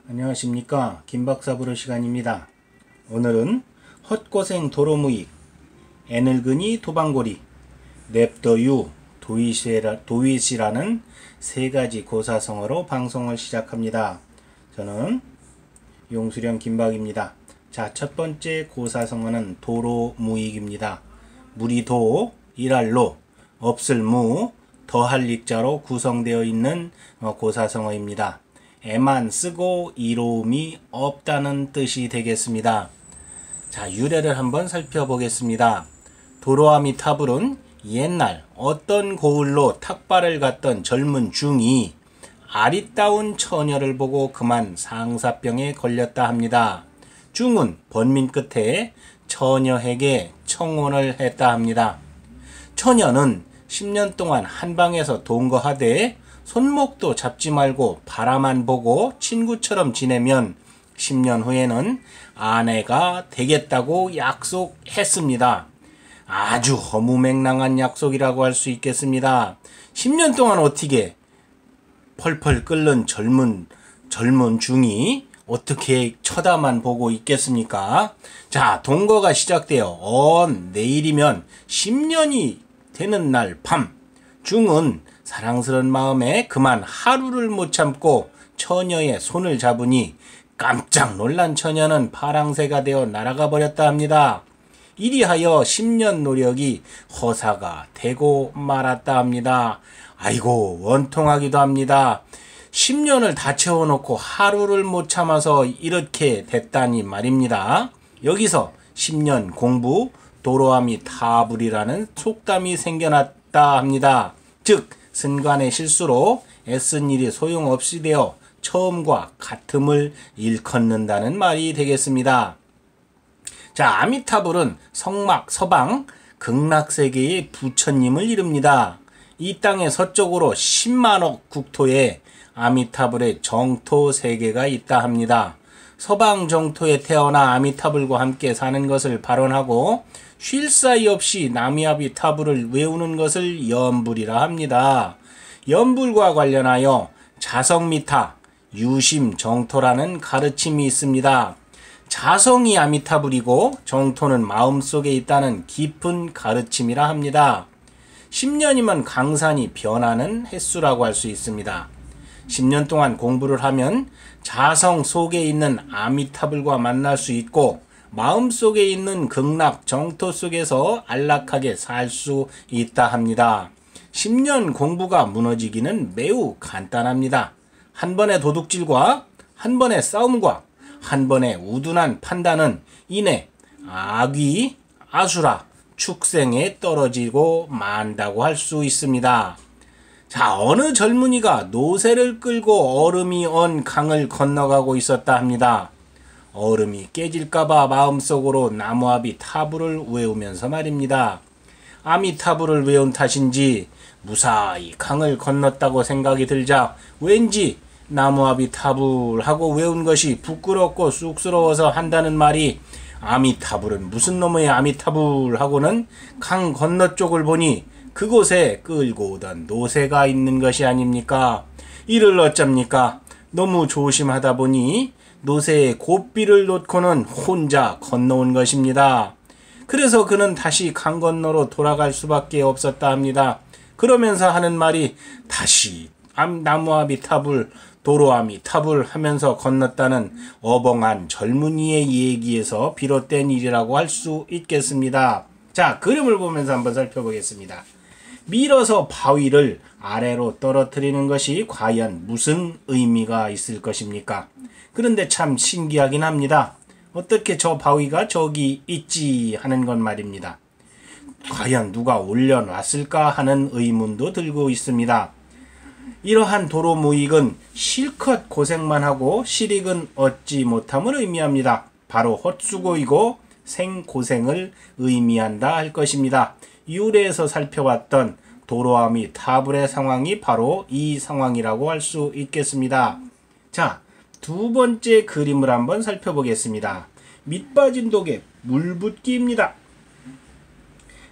안녕하십니까, 김박사 부르 시간입니다. 오늘은 헛고생 도로무익, 애늙은이 도방고리, 냅더유 도윗이라는 세 가지 고사성어로 방송을 시작합니다. 저는 용수령 김박입니다. 자, 첫 번째 고사성어는 도로무익입니다. 무리 도, 일할 로, 없을 무, 더할 익자로 구성되어 있는 고사성어입니다. 애만 쓰고 이로움이 없다는 뜻이 되겠습니다. 자, 유래를 한번 살펴보겠습니다. 도로아미타불은 옛날 어떤 고을로 탁발을 갔던 젊은 중이 아리따운 처녀를 보고 그만 상사병에 걸렸다 합니다. 중은 번민 끝에 처녀에게 청혼을 했다 합니다. 처녀는 10년 동안 한방에서 동거하되 손목도 잡지 말고 바라만 보고 친구처럼 지내면 10년 후에는 아내가 되겠다고 약속했습니다. 아주 허무맹랑한 약속이라고 할 수 있겠습니다. 10년 동안 어떻게 펄펄 끓는 젊은 중이 어떻게 쳐다만 보고 있겠습니까? 자, 동거가 시작되어 내일이면 10년이 되는 날 밤, 중은 사랑스러운 마음에 그만 하루를 못 참고 처녀의 손을 잡으니 깜짝 놀란 처녀는 파랑새가 되어 날아가 버렸다 합니다. 이리하여 10년 노력이 허사가 되고 말았다 합니다. 아이고, 원통하기도 합니다. 10년을 다 채워놓고 하루를 못 참아서 이렇게 됐다니 말입니다. 여기서 10년 공부 도로아미타불이라는 속담이 생겨났다 합니다. 즉 순간의 실수로 애쓴 일이 소용없이 되어 처음과 같음을 일컫는다는 말이 되겠습니다. 자, 아미타불은 성막 서방 극락세계의 부처님을 이릅니다. 이 땅의 서쪽으로 10만억 국토에 아미타불의 정토 세계가 있다 합니다. 서방 정토에 태어나 아미타불과 함께 사는 것을 발언하고 쉴 사이 없이 나미아비타불을 외우는 것을 연불이라 합니다. 연불과 관련하여 자성미타, 유심정토라는 가르침이 있습니다. 자성이 아미타불이고 정토는 마음속에 있다는 깊은 가르침이라 합니다. 10년이면 강산이 변하는 횟수라고 할 수 있습니다. 10년 동안 공부를 하면 자성 속에 있는 아미타불과 만날 수 있고 마음속에 있는 극락 정토 속에서 안락하게 살 수 있다 합니다. 10년 공부가 무너지기는 매우 간단합니다. 한 번의 도둑질과 한 번의 싸움과 한 번의 우둔한 판단은 이내 악귀, 아수라, 축생에 떨어지고 만다고 할 수 있습니다. 자, 어느 젊은이가 노새를 끌고 얼음이 언 강을 건너가고 있었다 합니다. 얼음이 깨질까봐 마음속으로 나무아비타불을 외우면서 말입니다. 아미타불을 외운 탓인지 무사히 강을 건넜다고 생각이 들자 왠지 나무아비타불 하고 외운 것이 부끄럽고 쑥스러워서 한다는 말이 아미타불은 무슨 놈의 아미타불 하고는 강 건너 쪽을 보니 그곳에 끌고 오던 노새가 있는 것이 아닙니까? 이를 어쩝니까? 너무 조심하다 보니 노새의 고삐를 놓고는 혼자 건너온 것입니다. 그래서 그는 다시 강 건너로 돌아갈 수밖에 없었다 합니다. 그러면서 하는 말이 다시 나무아비타불, 도로아미타불 하면서 건넜다는 어벙한 젊은이의 얘기에서 비롯된 일이라고 할 수 있겠습니다. 자, 그림을 보면서 한번 살펴보겠습니다. 밀어서 바위를 아래로 떨어뜨리는 것이 과연 무슨 의미가 있을 것입니까? 그런데 참 신기하긴 합니다. 어떻게 저 바위가 저기 있지 하는 건 말입니다. 과연 누가 올려놨을까 하는 의문도 들고 있습니다. 이러한 도로무익은 실컷 고생만 하고 실익은 얻지 못함을 의미합니다. 바로 헛수고이고 생고생을 의미한다 할 것입니다. 유래에서 살펴봤던 도로아미타불의 상황이 바로 이 상황이라고 할 수 있겠습니다. 자, 두 번째 그림을 한번 살펴보겠습니다. 밑빠진 독에 물붓기입니다.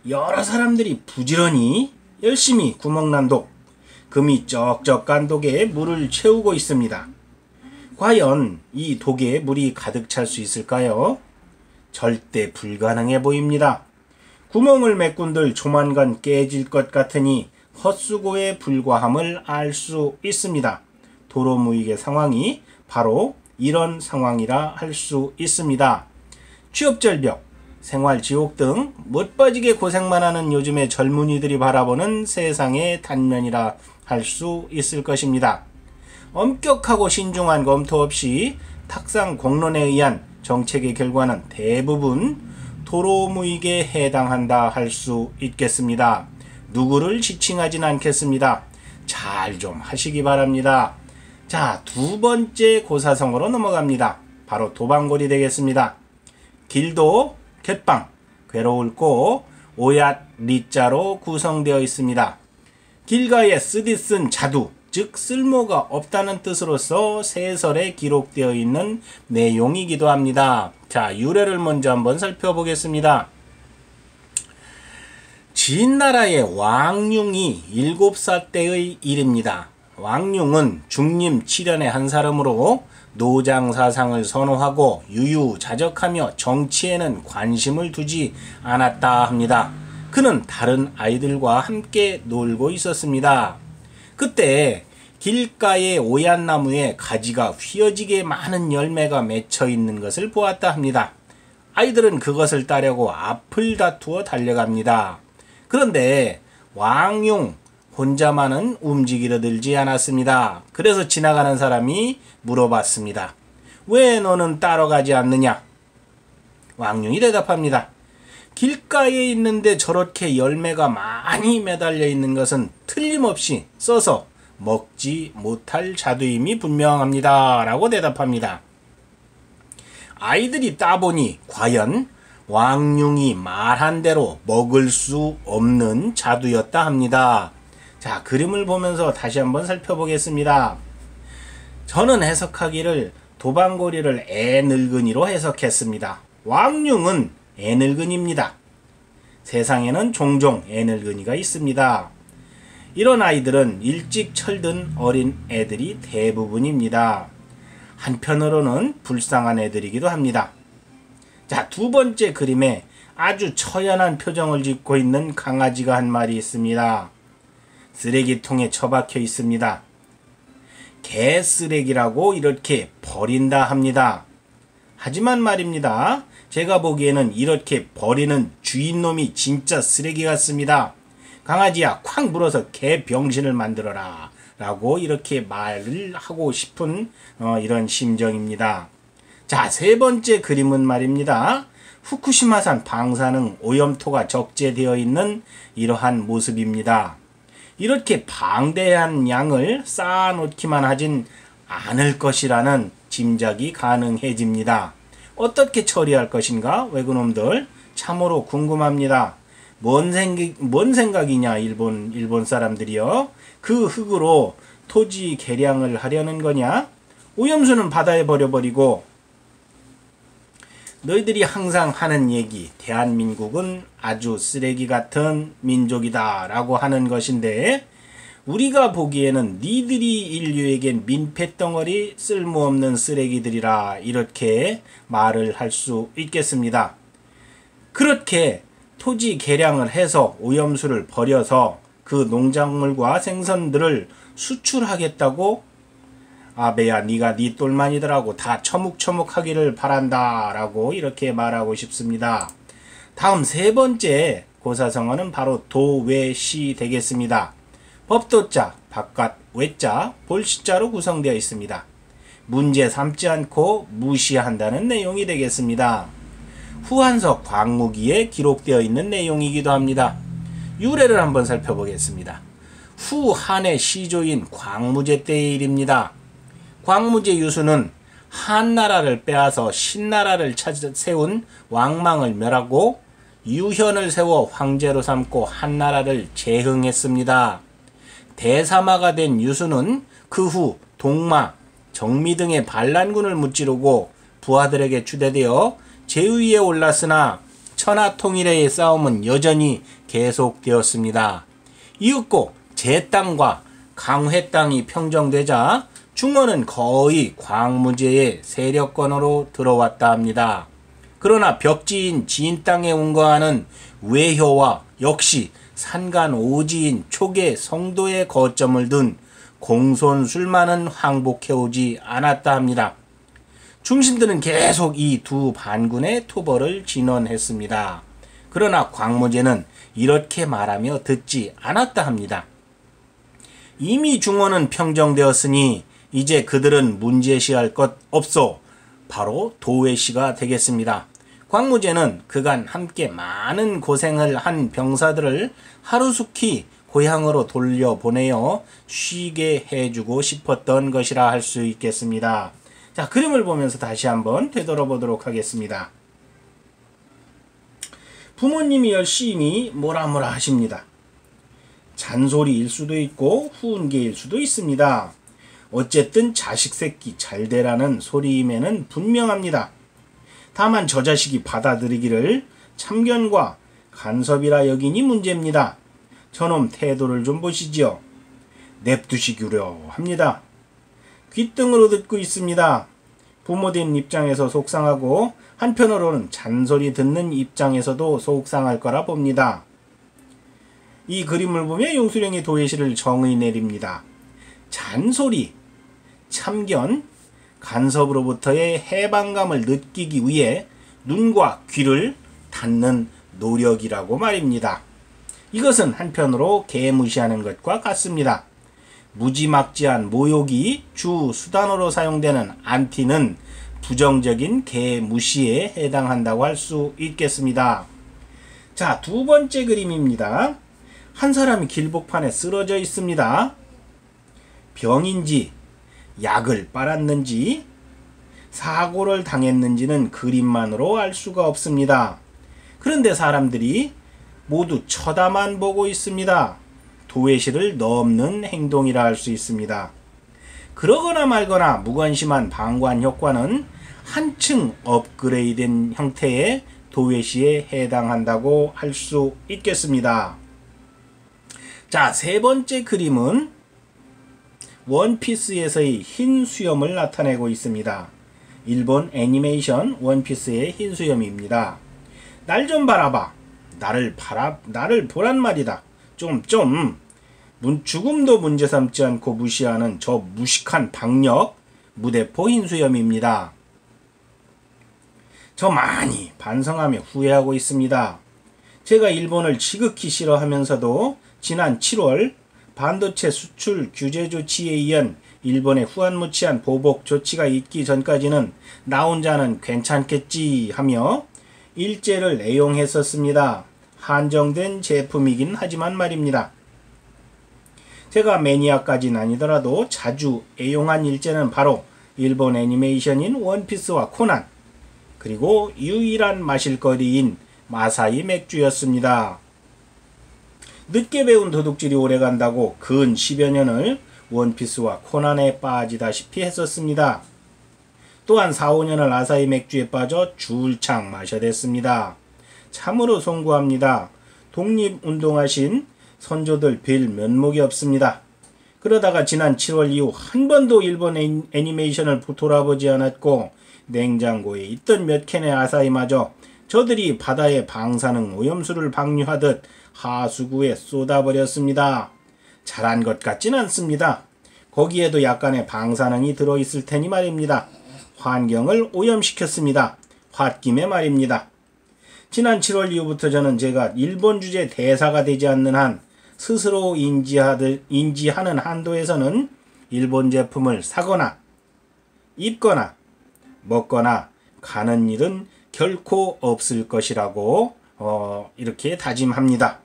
여러 사람들이 부지런히 열심히 구멍난 독, 금이 쩍쩍 간 독에 물을 채우고 있습니다. 과연 이 독에 물이 가득 찰 수 있을까요? 절대 불가능해 보입니다. 구멍을 메꾼들 조만간 깨질 것 같으니 헛수고에 불과함을 알 수 있습니다. 도로무익의 상황이 바로 이런 상황이라 할 수 있습니다. 취업절벽, 생활지옥 등 못빠지게 고생만 하는 요즘의 젊은이들이 바라보는 세상의 단면이라 할 수 있을 것입니다. 엄격하고 신중한 검토 없이 탁상 공론에 의한 정책의 결과는 대부분 도로무익에 해당한다 할 수 있겠습니다. 누구를 지칭하진 않겠습니다. 잘 좀 하시기 바랍니다. 자, 두 번째 고사성어로 넘어갑니다. 바로 도방골이 되겠습니다. 길도 갯방, 괴로울 꼬, 오얏 리자로 구성되어 있습니다. 길가에 쓰디쓴 자두, 즉 쓸모가 없다는 뜻으로서 세설에 기록되어 있는 내용이기도 합니다. 자, 유래를 먼저 한번 살펴보겠습니다. 진나라의 왕융이 7살 때의 일입니다. 왕융은 중림 7년의 한 사람으로 노장사상을 선호하고 유유자적하며 정치에는 관심을 두지 않았다 합니다. 그는 다른 아이들과 함께 놀고 있었습니다. 그때 길가의 오얏나무에 가지가 휘어지게 많은 열매가 맺혀 있는 것을 보았다 합니다. 아이들은 그것을 따려고 앞을 다투어 달려갑니다. 그런데 왕융 혼자만은 움직이려 들지 않았습니다. 그래서 지나가는 사람이 물어봤습니다. 왜 너는 따라가지 않느냐? 왕융이 대답합니다. 길가에 있는데 저렇게 열매가 많이 매달려 있는 것은 틀림없이 써서 먹지 못할 자두임이 분명합니다. 라고 대답합니다. 아이들이 따보니 과연 왕융이 말한 대로 먹을 수 없는 자두였다 합니다. 자, 그림을 보면서 다시 한번 살펴보겠습니다. 저는 해석하기를 도방고리를 애늙은이로 해석했습니다. 왕융은 애늙은이입니다. 세상에는 종종 애늙은이가 있습니다. 이런 아이들은 일찍 철든 어린 애들이 대부분입니다. 한편으로는 불쌍한 애들이기도 합니다. 자, 두 번째 그림에 아주 처연한 표정을 짓고 있는 강아지가 한 마리 있습니다. 쓰레기통에 처박혀 있습니다. 개쓰레기라고 이렇게 버린다 합니다. 하지만 말입니다. 제가 보기에는 이렇게 버리는 주인놈이 진짜 쓰레기 같습니다. 강아지야, 콱 물어서 개 병신을 만들어라 라고 이렇게 말을 하고 싶은 이런 심정입니다. 자, 세 번째 그림은 말입니다. 후쿠시마산 방사능 오염토가 적재되어 있는 이러한 모습입니다. 이렇게 방대한 양을 쌓아놓기만 하진 않을 것이라는 짐작이 가능해집니다. 어떻게 처리할 것인가? 외국놈들 참으로 궁금합니다. 뭔 생각이냐 일본 사람들이요. 그 흙으로 토지 개량을 하려는 거냐? 오염수는 바다에 버려버리고 너희들이 항상 하는 얘기, 대한민국은 아주 쓰레기 같은 민족이다 라고 하는 것인데, 우리가 보기에는 니들이 인류에겐 민폐덩어리 쓸모없는 쓰레기들이라 이렇게 말을 할 수 있겠습니다. 그렇게 토지 개량을 해서 오염수를 버려서 그 농작물과 생선들을 수출하겠다고 아베야, 네가 네 똘만이들하고 다 처묵처묵하기를 바란다 라고 이렇게 말하고 싶습니다. 다음 세 번째 고사성어는 바로 도외시 되겠습니다. 법도자, 바깥 외자, 볼시자로 구성되어 있습니다. 문제 삼지 않고 무시한다는 내용이 되겠습니다. 후한서 광무기에 기록되어 있는 내용이기도 합니다. 유래를 한번 살펴보겠습니다. 후한의 시조인 광무제 때의 일입니다. 광무제 유수는 한나라를 빼앗아 신나라를 세운 왕망을 멸하고 유현을 세워 황제로 삼고 한나라를 재흥했습니다. 대사마가 된 유수는 그 후 동마, 정미 등의 반란군을 무찌르고 부하들에게 추대되어 제위에 올랐으나 천하통일의 싸움은 여전히 계속되었습니다. 이윽고 제 땅과 강회 땅이 평정되자 중원은 거의 광무제의 세력권으로 들어왔다 합니다. 그러나 벽지인 지인 땅에 운거하는 외효와 역시 산간 오지인 촉의 성도의 거점을 둔 공손술만은 항복해오지 않았다 합니다. 중신들은 계속 이 두 반군의 토벌을 진언했습니다. 그러나 광무제는 이렇게 말하며 듣지 않았다 합니다. 이미 중원은 평정되었으니 이제 그들은 문제시할 것 없소. 바로 도외시가 되겠습니다. 광무제는 그간 함께 많은 고생을 한 병사들을 하루속히 고향으로 돌려보내어 쉬게 해주고 싶었던 것이라 할 수 있겠습니다. 자, 그림을 보면서 다시 한번 되돌아보도록 하겠습니다. 부모님이 열심히 뭐라 하십니다. 잔소리일 수도 있고 후은계일 수도 있습니다. 어쨌든 자식 새끼 잘 되라는 소리임에는 분명합니다. 다만 저 자식이 받아들이기를 참견과 간섭이라 여기니 문제입니다. 저놈 태도를 좀 보시지요. 냅두시기로 합니다. 귓등으로 듣고 있습니다. 부모된 입장에서 속상하고 한편으로는 잔소리 듣는 입장에서도 속상할 거라 봅니다. 이 그림을 보며 용수령이 도외시를 정의 내립니다. 잔소리, 참견, 간섭으로부터의 해방감을 느끼기 위해 눈과 귀를 닫는 노력이라고 말입니다. 이것은 한편으로 개무시하는 것과 같습니다. 무지막지한 모욕이 주 수단으로 사용되는 안티는 부정적인 개무시에 해당한다고 할 수 있겠습니다. 자, 두 번째 그림입니다. 한 사람이 길복판에 쓰러져 있습니다. 병인지 약을 빨았는지 사고를 당했는지는 그림만으로 알 수가 없습니다. 그런데 사람들이 모두 쳐다만 보고 있습니다. 도외시를 넘는 행동이라 할 수 있습니다. 그러거나 말거나 무관심한 방관 효과는 한층 업그레이드된 형태의 도외시에 해당한다고 할 수 있겠습니다. 자, 세 번째 그림은 원피스에서의 흰 수염을 나타내고 있습니다. 일본 애니메이션 원피스의 흰 수염입니다. 날 좀 바라봐. 나를 보란 말이다. 죽음도 문제 삼지 않고 무시하는 저 무식한 박력, 무대포 흰수염입니다. 저 많이 반성하며 후회하고 있습니다. 제가 일본을 지극히 싫어하면서도 지난 7월 반도체 수출 규제 조치에 의한 일본의 후한무치한 보복 조치가 있기 전까지는 나 혼자는 괜찮겠지 하며 일제를 애용했었습니다. 한정된 제품이긴 하지만 말입니다. 제가 매니아까지는 아니더라도 자주 애용한 일제는 바로 일본 애니메이션인 원피스와 코난, 그리고 유일한 마실거리인 마사이 맥주였습니다. 늦게 배운 도둑질이 오래간다고 근 10여 년을 원피스와 코난에 빠지다시피 했었습니다. 또한 4, 5년을 아사히 맥주에 빠져 줄창 마셔댔습니다. 참으로 송구합니다. 독립운동하신 선조들 뵐 면목이 없습니다. 그러다가 지난 7월 이후 한 번도 일본 애니메이션을 돌아보지 않았고 냉장고에 있던 몇 캔의 아사히마저 저들이 바다의 방사능 오염수를 방류하듯 하수구에 쏟아버렸습니다. 잘한 것 같진 않습니다. 거기에도 약간의 방사능이 들어있을 테니 말입니다. 환경을 오염시켰습니다. 홧김에 말입니다. 지난 7월 이후부터 저는 제가 일본 주재 대사가 되지 않는 한 스스로 인지하는 한도에서는 일본 제품을 사거나 입거나 먹거나 가는 일은 결코 없을 것이라고 이렇게 다짐합니다.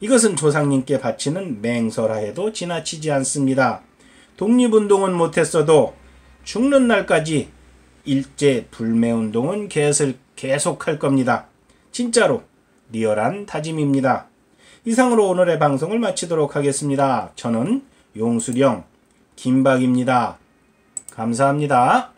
이것은 조상님께 바치는 맹서라 해도 지나치지 않습니다. 독립운동은 못했어도 죽는 날까지 일제 불매운동은 계속할 겁니다. 진짜로 리얼한 다짐입니다. 이상으로 오늘의 방송을 마치도록 하겠습니다. 저는 용수령 김박입니다. 감사합니다.